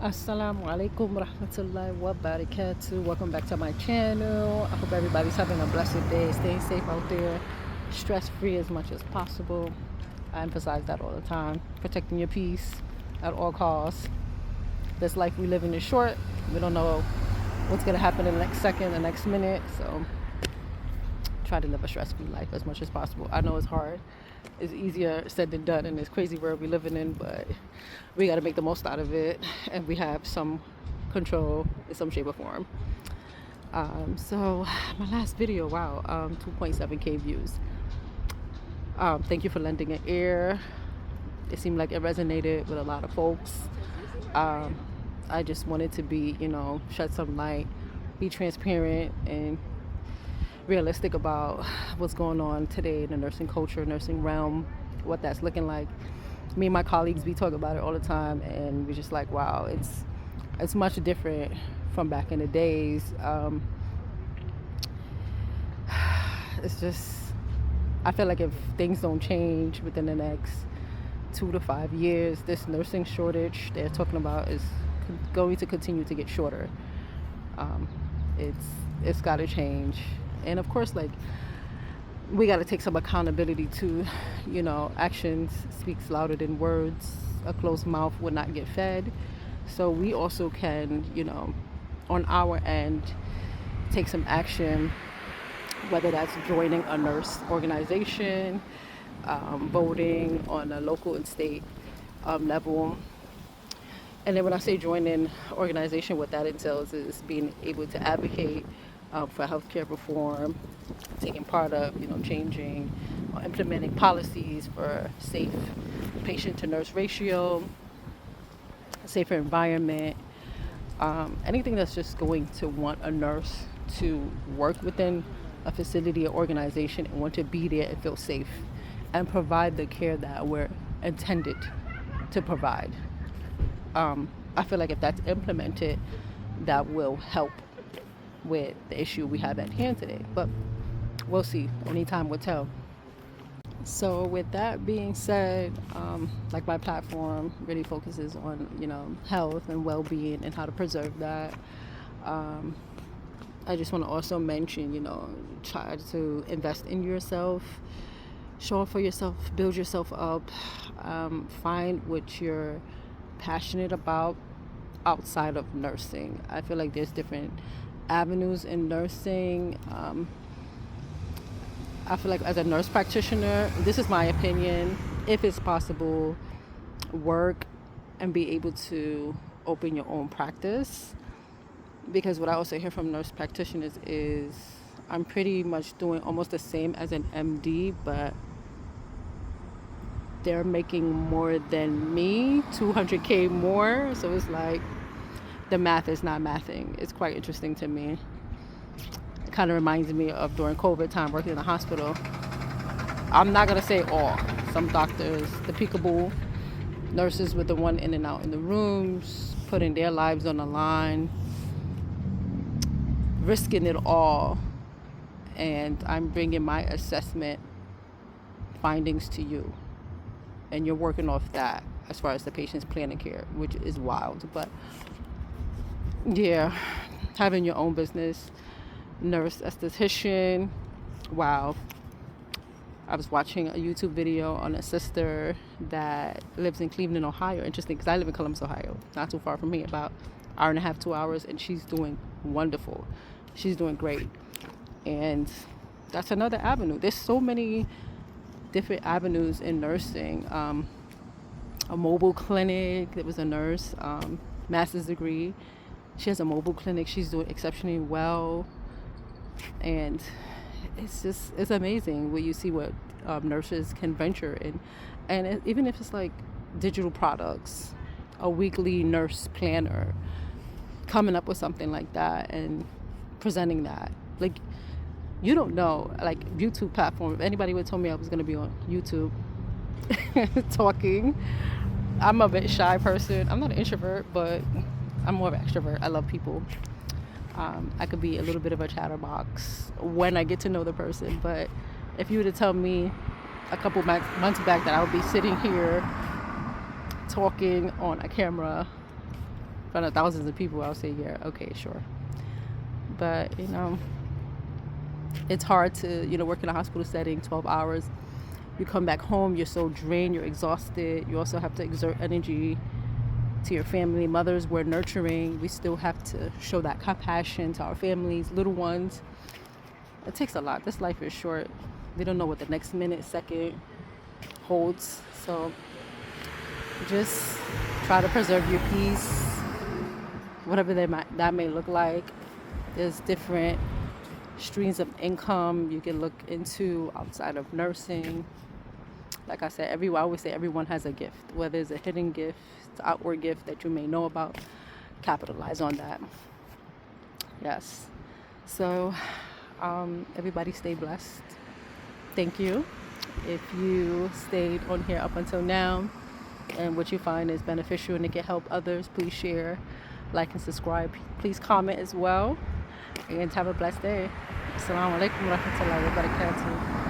Assalamu alaikum rahmatullahi wa barakatuh. Welcome back to my channel. I hope everybody's having a blessed day, staying safe out there, stress free as much as possible. I emphasize that all the time. Protecting your peace at all costs. This life we live in is short. We don't know what's going to happen in the next second, the next minute. So try to live a stress-free life as much as possible. I know it's hard. It's easier said than done in this crazy world we're living in, but we got to make the most out of it, and we have some control in some shape or form. So my last video, wow, 2.7K views. Thank you for lending an ear. It seemed like it resonated with a lot of folks. I just wanted to be, shed some light, be transparent, and realistic about what's going on today in the nursing culture, nursing realm, what that's looking like. Me and my colleagues, we talk about it all the time, and we're just like, wow, it's much different from back in the days. It's just, I feel like if things don't change within the next 2 to 5 years, this nursing shortage they're talking about is going to continue to get shorter. It's got to change. And of course, like, we got to take some accountability too. Actions speaks louder than words. A closed mouth would not get fed. So we also can, on our end, take some action, whether that's joining a nurse organization, voting on a local and state level. And then when I say join in organization, what that entails is being able to advocate for healthcare reform, taking part of, changing or implementing policies for safe patient to nurse ratio, safer environment, anything that's just going to want a nurse to work within a facility or organization and want to be there and feel safe and provide the care that we're intended to provide. I feel like if that's implemented, that will help with the issue we have at hand today. But we'll see. Only time will tell. So with that being said, like, my platform really focuses on, health and well-being and how to preserve that. I just want to also mention, try to invest in yourself, show up for yourself, build yourself up, find what you're passionate about outside of nursing. I feel like there's different avenues in nursing. I feel like as a nurse practitioner, this is my opinion, if it's possible, work and be able to open your own practice. Because what I also hear from nurse practitioners is I'm pretty much doing almost the same as an MD, but they're making more than me, 200K more. So it's like the math is not mathing. It's quite interesting to me. It kind of reminds me of during COVID time working in a hospital. I'm not going to say all. Some doctors, the peekaboo nurses with the one in and out in the rooms, putting their lives on the line, risking it all. And I'm bringing my assessment findings to you. And you're working off that as far as the patient's plan of care, which is wild. But yeah, having your own business, nurse, esthetician, wow. I was watching a YouTube video on a sister that lives in Cleveland, Ohio. Interesting, because I live in Columbus, Ohio, not too far from me, about an hour and a half, 2 hours, and she's doing wonderful. She's doing great. And that's another avenue. There's so many different avenues in nursing. A mobile clinic. There was a nurse, master's degree. She has a mobile clinic. She's doing exceptionally well. And it's amazing when you see what nurses can venture in. And even if it's like digital products, a weekly nurse planner, coming up with something like that and presenting that. Like, you don't know, like, YouTube platform. If anybody would tell me I was going to be on YouTube talking, I'm a bit shy person. I'm not an introvert, but I'm more of an extrovert. I love people. I could be a little bit of a chatterbox when I get to know the person. But if you were to tell me a couple months back that I would be sitting here talking on a camera in front of thousands of people, I'll say, yeah, okay, sure. But, it's hard to, work in a hospital setting 12 hours. You come back home, you're so drained, you're exhausted. You also have to exert energy to your family. Mothers, we're nurturing. We still have to show that compassion to our families, little ones. It takes a lot. This life is short. We don't know what the next minute, second holds. So just try to preserve your peace, whatever that may look like. There's different streams of income you can look into outside of nursing. Like I said, I always say everyone has a gift, whether it's a hidden gift, it's an outward gift that you may know about. Capitalize on that. Yes. So everybody stay blessed. Thank you. If you stayed on here up until now and what you find is beneficial and it can help others, please share, like, and subscribe. Please comment as well. And have a blessed day. Assalamu alaikum wa rahmatullahi wa barakatuh.